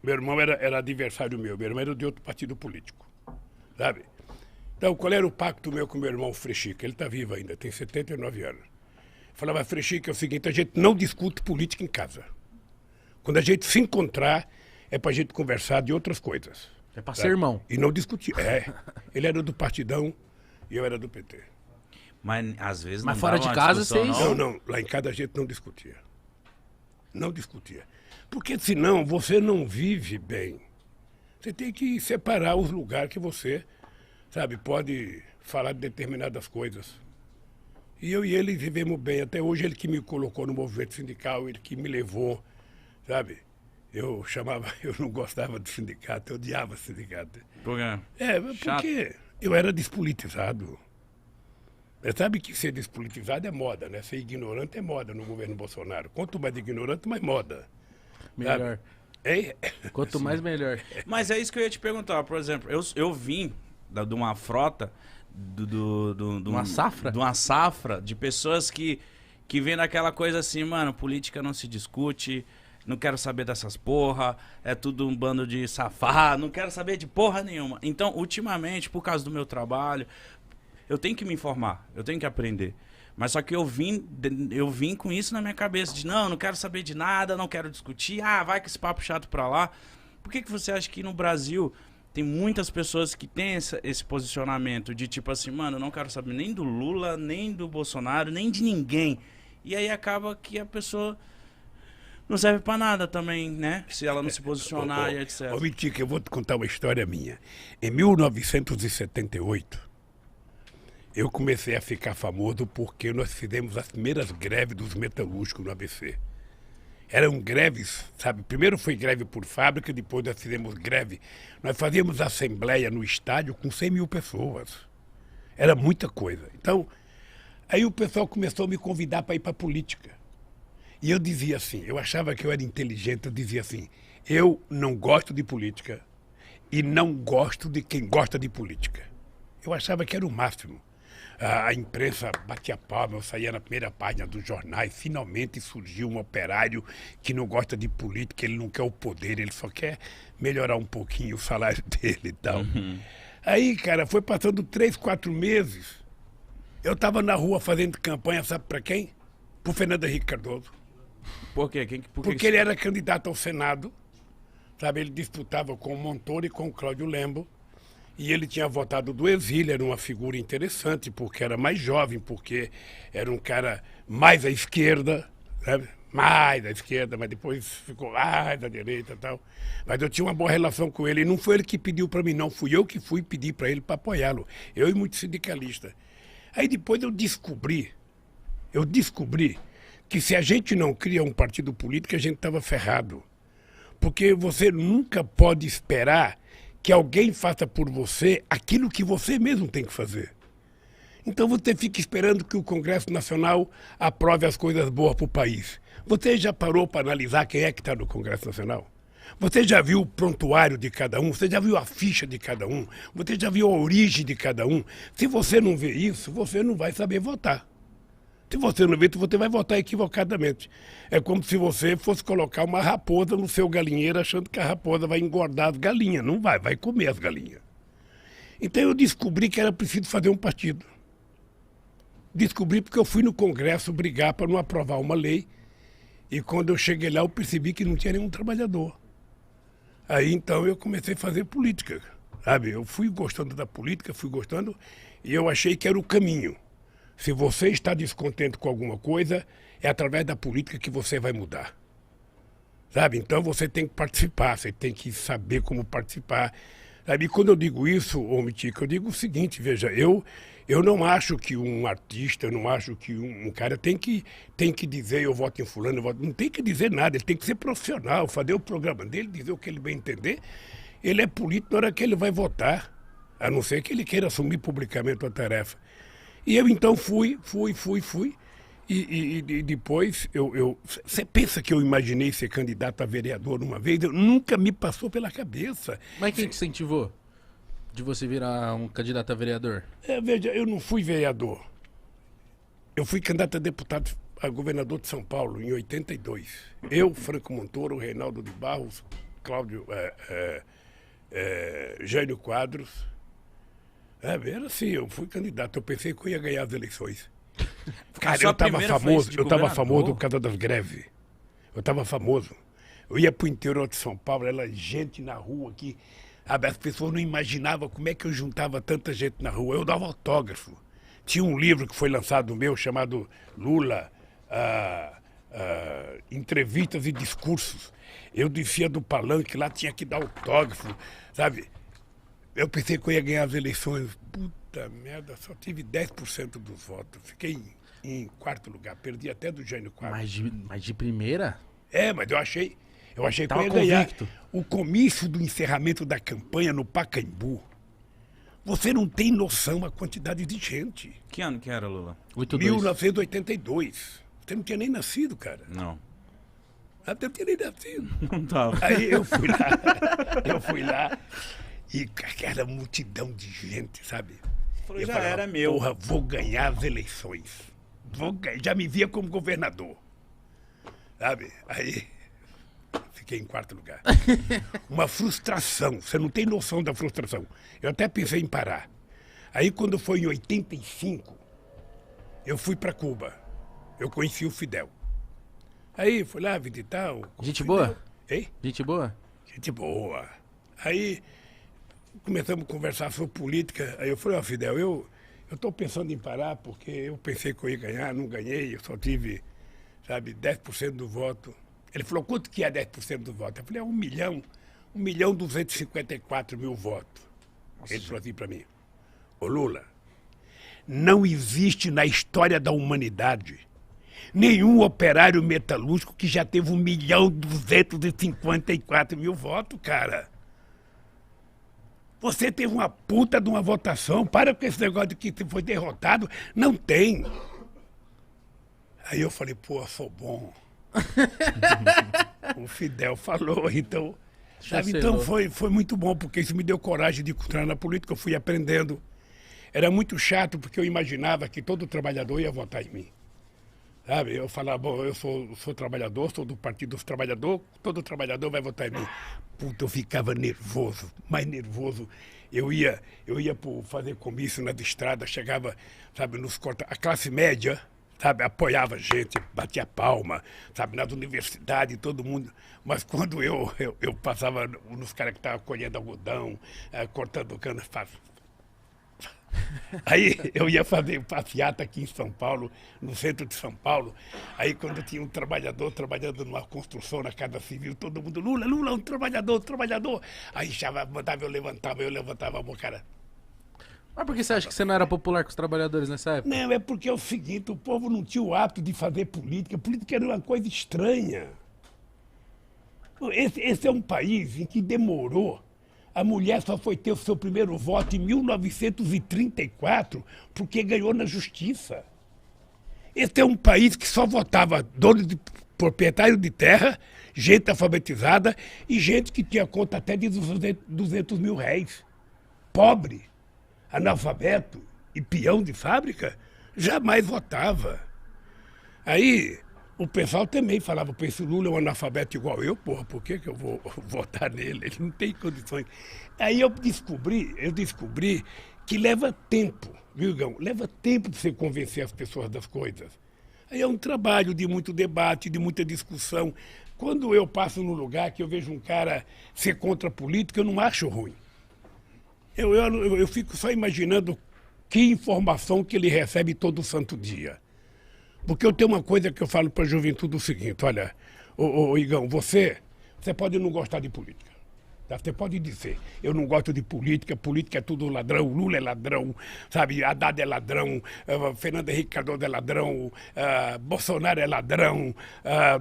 Meu irmão era adversário meu irmão era de outro partido político, sabe? Então, qual era o pacto meu com meu irmão Frechica? Ele está vivo ainda, tem 79 anos. Falava, Frechica, é o seguinte, a gente não discute política em casa. Quando a gente se encontrar, é pra gente conversar de outras coisas. É pra sabe? ser irmão. E não discutir. Ele era do Partidão e eu era do PT. Mas às vezes Mas não fora dava de uma casa, discussão, vocês- Não, lá em casa a gente não discutia. Não discutia. Porque senão você não vive bem. Você tem que separar os lugares que você, sabe, pode falar de determinadas coisas. E eu e ele vivemos bem. Até hoje ele que me colocou no movimento sindical, ele que me levou, sabe? Eu não gostava do sindicato, eu odiava o sindicato. Por quê? Chato. Porque eu era despolitizado. Você sabe que ser despolitizado é moda, né? Ser ignorante é moda no governo Bolsonaro. Quanto mais ignorante, mais moda. Melhor. É, Quanto mais, melhor. Mas é isso que eu ia te perguntar. Por exemplo, eu vim de uma frota, Uma safra? De uma safra de pessoas que vêm daquela coisa assim, mano, política não se discute, não quero saber dessas porra, é tudo um bando de safado, não quero saber de porra nenhuma. Então, ultimamente, por causa do meu trabalho, eu tenho que me informar, eu tenho que aprender. Mas só que eu vim com isso na minha cabeça, de não quero saber de nada, não quero discutir, vai com esse papo chato pra lá. Por que você acha que no Brasil tem muitas pessoas que têm esse posicionamento de tipo assim, mano, eu não quero saber nem do Lula, nem do Bolsonaro, nem de ninguém. E aí acaba que a pessoa não serve pra nada também, né? Se ela não se posicionar e etc. Ô, Mitica, eu vou te contar uma história minha. Em 1978, eu comecei a ficar famoso porque nós fizemos as primeiras greves dos metalúrgicos no ABC. Eram greves, sabe? Primeiro foi greve por fábrica, depois nós fizemos greve. Nós fazíamos assembleia no estádio com 100 mil pessoas. Era muita coisa. Então, aí o pessoal começou a me convidar para ir para a política. E eu dizia assim, eu achava que eu era inteligente, eu dizia assim, eu não gosto de política e não gosto de quem gosta de política. Eu achava que era o máximo. A imprensa batia palma, eu saía na primeira página dos jornais, finalmente surgiu um operário que não gosta de política, ele não quer o poder, ele só quer melhorar um pouquinho o salário dele e tal. Aí, cara, foi passando 3, 4 meses, eu estava na rua fazendo campanha, sabe para quem? Pro Fernando Henrique Cardoso. Por quê? Porque ele era candidato ao Senado, sabe? Ele disputava com o Montoro e com o Cláudio Lembo. E ele tinha votado do exílio, era uma figura interessante, porque era mais jovem, porque era um cara mais à esquerda, sabe? Mais à esquerda, mas depois ficou mais à direita e tal. Mas eu tinha uma boa relação com ele, e não foi ele que pediu para mim, não. Fui eu que fui pedir para ele para apoiá-lo. Eu e muitos sindicalistas. Aí depois eu descobri que se a gente não cria um partido político, a gente estava ferrado. Porque você nunca pode esperar que alguém faça por você aquilo que você mesmo tem que fazer. Então você fica esperando que o Congresso Nacional aprove as coisas boas para o país. Você já parou para analisar quem é que está no Congresso Nacional? Você já viu o prontuário de cada um? Você já viu a ficha de cada um? Você já viu a origem de cada um? Se você não vê isso, você não vai saber votar. Se você não vê, você vai votar equivocadamente. É como se você fosse colocar uma raposa no seu galinheiro achando que a raposa vai engordar as galinhas. Não vai, vai comer as galinhas. Então eu descobri que era preciso fazer um partido. Descobri porque eu fui no Congresso brigar para não aprovar uma lei. E quando eu cheguei lá, eu percebi que não tinha nenhum trabalhador. Aí então eu comecei a fazer política, sabe? Eu fui gostando da política, fui gostando, e eu achei que era o caminho. Se você está descontente com alguma coisa, é através da política que você vai mudar. Sabe? Então você tem que participar, você tem que saber como participar. Sabe? E quando eu digo isso, ô Mitica, eu digo o seguinte, veja, eu não acho que um artista, eu não acho que um cara tem que dizer eu voto em fulano, eu voto... não tem que dizer nada, ele tem que ser profissional, fazer o programa dele, dizer o que ele bem entender. Ele é político na hora que ele vai votar, a não ser que ele queira assumir publicamente a tarefa. E eu então fui. E depois, você pensa que eu imaginei ser candidato a vereador uma vez? Nunca me passou pela cabeça. Mas quem te incentivou de você virar um candidato a vereador? Veja, eu não fui vereador. Eu fui candidato a deputado a governador de São Paulo em 82. Eu, Franco Montoro, Reinaldo de Barros, Cláudio, Jânio Quadros. Era assim, eu fui candidato, eu pensei que eu ia ganhar as eleições. Cara, sua eu tava primeira famoso, foi de eu tava governador? famoso por causa das greves. Eu tava famoso. Eu ia pro interior de São Paulo, era gente na rua aqui. Sabe, as pessoas não imaginavam como é que eu juntava tanta gente na rua. Eu dava autógrafo. Tinha um livro que foi lançado meu chamado Lula, Entrevistas e Discursos. Eu descia do palanque lá, tinha que dar autógrafo, sabe? Eu pensei que eu ia ganhar as eleições. Puta merda, só tive 10% dos votos. Fiquei em quarto lugar, perdi até do Jânio Quadros. Mas de primeira? Mas eu achei que Tava eu ia ganhar. convicto. O comício do encerramento da campanha no Pacaembu. Você não tem noção a quantidade de gente. Que ano que era, Lula? 82. 1982. Você não tinha nem nascido, cara. Não. Até não tinha nem nascido. Não tava. Aí eu fui lá e aquela multidão de gente, sabe? Falou, Eu já falava, era meu. Porra, vou ganhar as eleições. Já me via como governador. Sabe? Aí fiquei em quarto lugar. Uma frustração. Você não tem noção da frustração. Eu até pensei em parar. Aí quando foi em 85, eu fui para Cuba. Eu conheci o Fidel. Aí fui lá visitar o Gente Fidel. boa? Hein? Gente boa? Gente boa. Aí começamos a conversar sobre política. Aí eu falei, ó, Fidel, eu estou pensando em parar porque eu pensei que eu ia ganhar, não ganhei, eu só tive, sabe, 10% do voto. Ele falou, quanto que é 10% do voto? Eu falei, 1.254.000 votos. Ele falou assim para mim, ô Lula, não existe na história da humanidade nenhum operário metalúrgico que já teve 1.254.000 votos, cara. Você teve uma puta de uma votação, para com esse negócio de que foi derrotado, não tem. Aí eu falei, pô, eu sou bom. O Fidel falou, então... Sabe, então foi muito bom, porque isso me deu coragem de entrar na política, eu fui aprendendo. Era muito chato, porque eu imaginava que todo trabalhador ia votar em mim. Sabe, eu falava, bom, eu sou trabalhador, sou do Partido dos Trabalhadores, todo trabalhador vai votar em mim. Puta, eu ficava nervoso, mais nervoso. Eu ia fazer comício nas estradas, chegava, sabe, nos corta. A classe média, sabe, apoiava a gente, batia palma, sabe, nas universidades, todo mundo. Mas quando eu passava nos caras que estavam colhendo algodão, cortando cana, aí eu ia fazer passeata aqui em São Paulo, no centro de São Paulo. Aí quando tinha um trabalhador trabalhando numa construção na Casa Civil, todo mundo, Lula, Lula, um trabalhador. Aí mandava eu levantava a mão, cara. Mas por que você acha que você não era popular com os trabalhadores nessa época? Não, é porque é o seguinte, o povo não tinha o hábito de fazer política. Política era uma coisa estranha. Esse é um país em que demorou. A mulher só foi ter o seu primeiro voto em 1934 porque ganhou na justiça. Esse é um país que só votava dono de proprietário de terra, gente alfabetizada e gente que tinha conta até de 200 mil réis. Pobre, analfabeto e peão de fábrica jamais votava. Aí o pessoal também falava, pô, esse Lula é um analfabeto igual eu, porra, por que eu vou votar nele? Ele não tem condições. Aí eu descobri que leva tempo, viu, Gão? Leva tempo para você convencer as pessoas das coisas. Aí é um trabalho de muito debate, de muita discussão. Quando eu passo num lugar que eu vejo um cara ser contra a política, eu não acho ruim. Eu fico só imaginando que informação que ele recebe todo santo dia. Porque eu tenho uma coisa que eu falo para a juventude o seguinte, olha, ô Igão, você pode não gostar de política. Tá? Você pode dizer, eu não gosto de política, política é tudo ladrão, Lula é ladrão, sabe, Haddad é ladrão, Fernando Henrique Cardoso é ladrão, Bolsonaro é ladrão,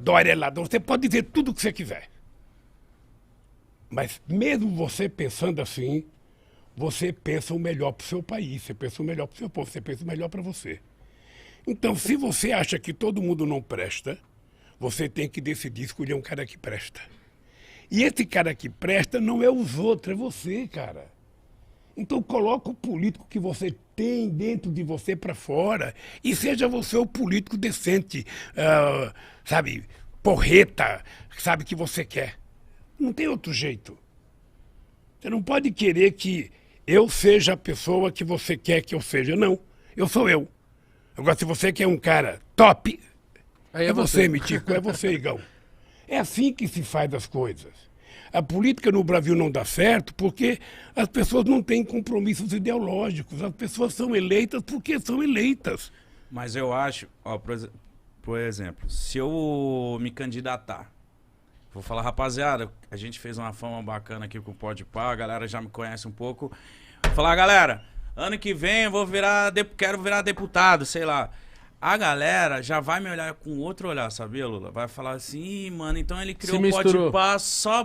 Dória é ladrão. Você pode dizer tudo o que você quiser. Mas mesmo você pensando assim, você pensa o melhor para o seu país, você pensa o melhor para o seu povo, você pensa o melhor para você. Então, se você acha que todo mundo não presta, você tem que decidir escolher um cara que presta. E esse cara que presta não é os outros, é você, cara. Então, coloca o político que você tem dentro de você para fora e seja você o político decente, sabe, porreta, sabe, que você quer. Não tem outro jeito. Você não pode querer que eu seja a pessoa que você quer que eu seja. Não, eu sou eu. Agora, se você quer um cara top, Aí é você, Mitico, é você, Igão. É assim que se faz as coisas. A política no Brasil não dá certo porque as pessoas não têm compromissos ideológicos. As pessoas são eleitas porque são eleitas. Mas eu acho, ó, por exemplo, se eu me candidatar, vou falar, rapaziada, a gente fez uma fama bacana aqui com o Podpah, a galera já me conhece um pouco. Vou falar, galera, ano que vem eu vou quero virar deputado, sei lá. A galera já vai me olhar com outro olhar, sabia, Lula? Vai falar assim, ih, mano, então ele criou o Podpah só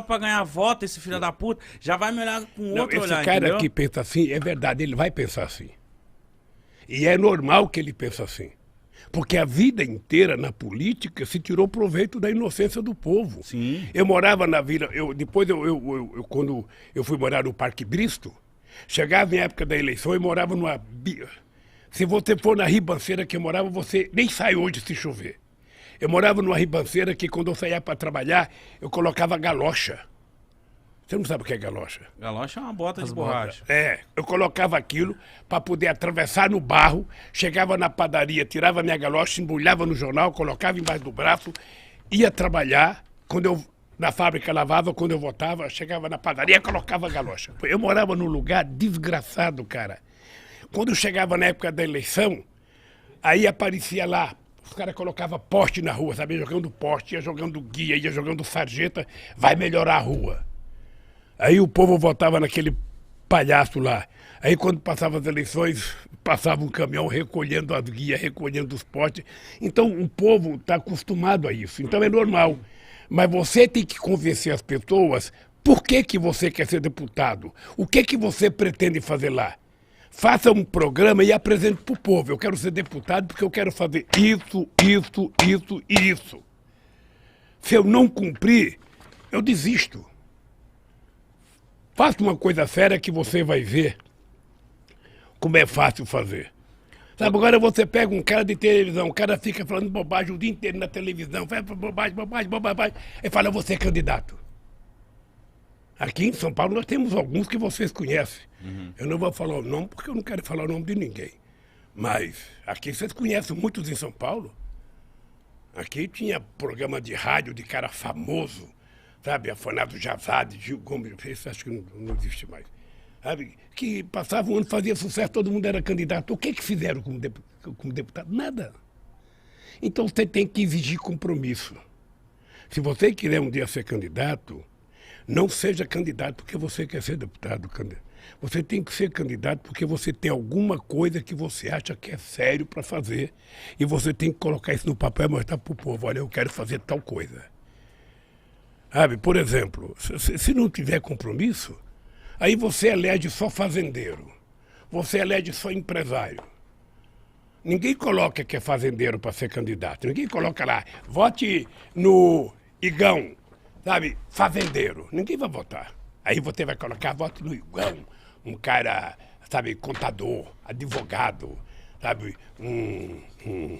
pra ganhar voto, esse filho da puta. Já vai me olhar com outro olhar, esse cara entendeu? que pensa assim, é verdade, ele vai pensar assim. E é normal que ele pense assim. Porque a vida inteira na política se tirou proveito da inocência do povo. Sim. Eu morava na vila, quando eu fui morar no Parque Bristo, chegava em época da eleição, eu morava numa... Se você for na ribanceira que eu morava, você nem sai hoje se chover. Eu morava numa ribanceira que quando eu saía para trabalhar, eu colocava galocha. Você não sabe o que é galocha? Galocha é uma bota de borracha. Eu colocava aquilo para poder atravessar no barro, chegava na padaria, tirava minha galocha, embrulhava no jornal, colocava embaixo do braço, ia trabalhar. Quando eu na fábrica lavava, quando eu voltava, chegava na padaria, colocava a galocha. Eu morava num lugar desgraçado, cara. Quando chegava na época da eleição, aí aparecia lá, os caras colocavam poste na rua, sabe? Jogando poste, ia jogando guia, ia jogando sarjeta, vai melhorar a rua. Aí o povo votava naquele palhaço lá. Aí quando passavam as eleições, passava um caminhão recolhendo as guias, recolhendo os postes. Então o povo está acostumado a isso, então é normal. Mas você tem que convencer as pessoas por que você quer ser deputado. O que você pretende fazer lá? Faça um programa e apresente para o povo. Eu quero ser deputado porque eu quero fazer isso, isso, isso e isso. Se eu não cumprir, eu desisto. Faça uma coisa séria que você vai ver como é fácil fazer. Sabe, agora você pega um cara de televisão, o cara fica falando bobagem o dia inteiro na televisão, faz bobagem, bobagem, bobagem, e fala, eu vou ser candidato. Aqui em São Paulo nós temos alguns que vocês conhecem. Eu não vou falar o nome porque eu não quero falar o nome de ninguém. Mas aqui vocês conhecem muitos em São Paulo. Aqui tinha programa de rádio de cara famoso, sabe? Afonado Jazade, Gil Gomes, esse acho que não existe mais. Sabe? Que passava um ano, fazia sucesso, todo mundo era candidato. O que fizeram como deputado? Nada. Então você tem que exigir compromisso. Se você quiser um dia ser candidato, não seja candidato porque você quer ser deputado. Você tem que ser candidato porque você tem alguma coisa que você acha que é sério para fazer e você tem que colocar isso no papel e mostrar para o povo, olha, eu quero fazer tal coisa. Sabe, por exemplo, se não tiver compromisso, aí você elege só fazendeiro, você elege só empresário. Ninguém coloca que é fazendeiro para ser candidato, ninguém coloca lá, vote no Igão, sabe, fazendeiro, ninguém vai votar. Aí você vai colocar, vote no Igão, um cara, sabe, contador, advogado, sabe,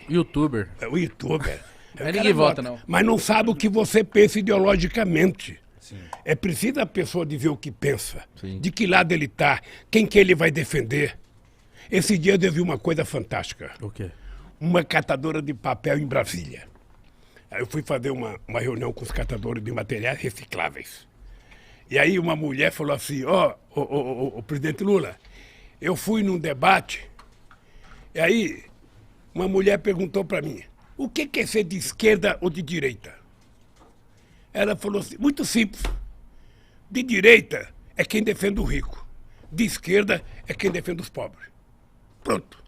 youtuber. O youtuber. Aí ninguém vota, não. Mas não sabe o que você pensa ideologicamente. Sim. É preciso a pessoa dizer o que pensa, Sim. de que lado ele está, quem que ele vai defender. Esse dia eu vi uma coisa fantástica. O quê? Uma catadora de papel em Brasília. Aí eu fui fazer uma reunião com os catadores de materiais recicláveis. E aí uma mulher falou assim, o presidente Lula, eu fui num debate, e aí uma mulher perguntou para mim, o que é ser de esquerda ou de direita? Ela falou assim, muito simples, de direita é quem defende o rico, de esquerda é quem defende os pobres. Pronto,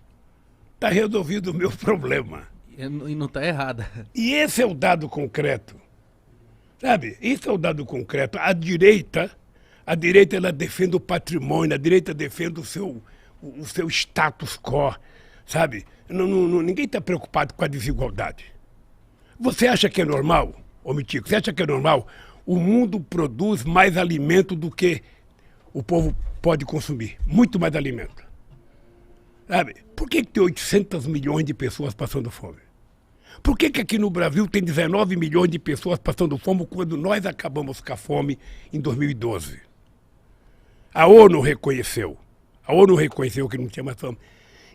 está resolvido o meu problema. E não está errada. E esse é o dado concreto. Sabe, esse é o dado concreto. A direita ela defende o patrimônio, a direita defende o seu status quo, sabe? Ninguém está preocupado com a desigualdade. Você acha que é normal, ô Mitico, você acha que é normal? O mundo produz mais alimento do que o povo pode consumir, muito mais alimento. Sabe? Por que tem 800 milhões de pessoas passando fome? Por que aqui no Brasil tem 19 milhões de pessoas passando fome quando nós acabamos com a fome em 2012? A ONU reconheceu. A ONU reconheceu que não tinha mais fome.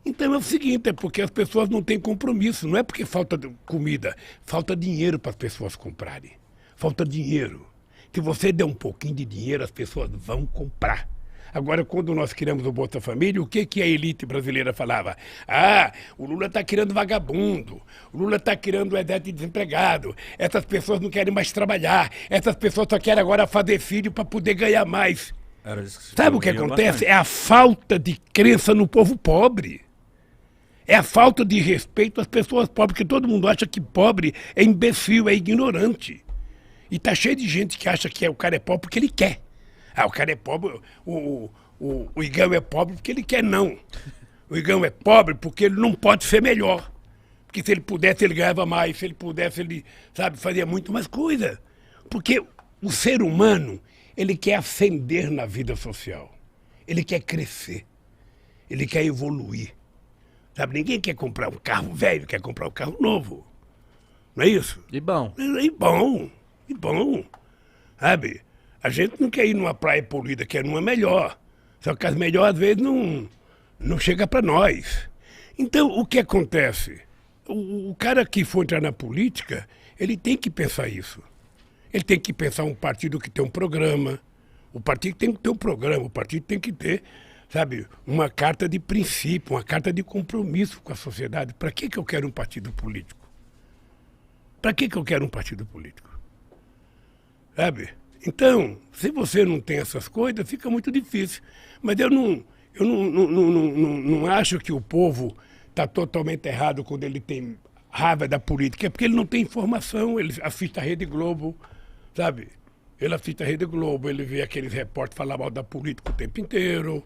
Então é o seguinte, é porque as pessoas não têm compromisso. Não é porque falta comida, falta dinheiro para as pessoas comprarem. Falta dinheiro. Se você der um pouquinho de dinheiro, as pessoas vão comprar. Agora, quando nós criamos o Bolsa Família, o que a elite brasileira falava? Ah, o Lula está criando vagabundo, o Lula está criando o exército de desempregado, essas pessoas não querem mais trabalhar, essas pessoas só querem agora fazer filho para poder ganhar mais. Sabe o que acontece? Bastante. É a falta de crença no povo pobre. É a falta de respeito às pessoas pobres, porque todo mundo acha que pobre é imbecil, é ignorante. E tá cheio de gente que acha que o cara é pobre porque ele quer. Ah, o cara é pobre, o Igão é pobre porque ele quer, não. O Igão é pobre porque ele não pode ser melhor. Porque se ele pudesse, ele ganhava mais. Se ele pudesse, ele, sabe, fazia muito mais coisa. Porque o ser humano, ele quer ascender na vida social. Ele quer crescer. Ele quer evoluir. Sabe, ninguém quer comprar um carro velho, quer comprar um carro novo. Não é isso? E bom. E bom. E bom. Sabe? A gente não quer ir numa praia poluída, quer numa melhor. Só que as melhores, às vezes, não chega para nós. Então, o que acontece? O cara que for entrar na política, ele tem que pensar isso. Ele tem que pensar um partido que tem um programa. O partido tem que ter um programa, o partido tem que ter, sabe, uma carta de princípio, uma carta de compromisso com a sociedade. Para que eu quero um partido político? Para que eu quero um partido político? Sabe? Então, se você não tem essas coisas, fica muito difícil. Mas eu não acho que o povo está totalmente errado quando ele tem raiva da política, é porque ele não tem informação, ele assiste a Rede Globo, sabe? Ele assiste a Rede Globo, ele vê aqueles repórteres falar mal da política o tempo inteiro.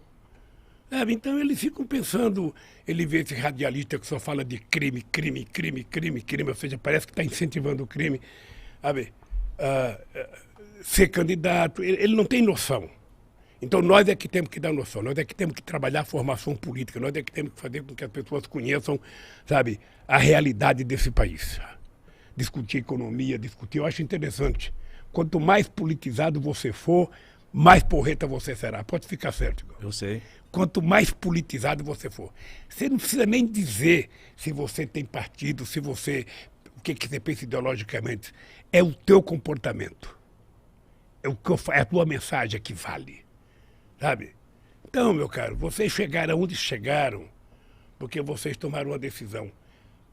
Sabe? Então eles ficam pensando, ele vê esse radialista que só fala de crime, ou seja, parece que está incentivando o crime, sabe? Ser candidato, ele não tem noção. Então nós é que temos que dar noção, nós é que temos que trabalhar a formação política, nós é que temos que fazer com que as pessoas conheçam, sabe, a realidade desse país. Discutir economia, eu acho interessante. Quanto mais politizado você for, mais porreta você será. Pode ficar certo. Eu sei. Quanto mais politizado você for. Você não precisa nem dizer se você tem partido, se você... o que você pensa ideologicamente. É o teu comportamento. É a tua mensagem que vale. Sabe? Então, meu caro, vocês chegaram onde chegaram porque vocês tomaram uma decisão.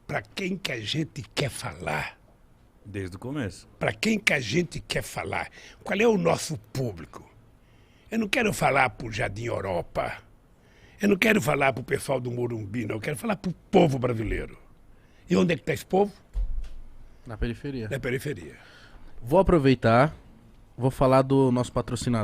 Para quem que a gente quer falar? Desde o começo. Para quem que a gente quer falar? Qual é o nosso público? Eu não quero falar para o Jardim Europa. Eu não quero falar para o pessoal do Morumbi, não. Eu quero falar para o povo brasileiro. E onde é que está esse povo? Na periferia. Na periferia. Vou aproveitar, vou falar do nosso patrocinador.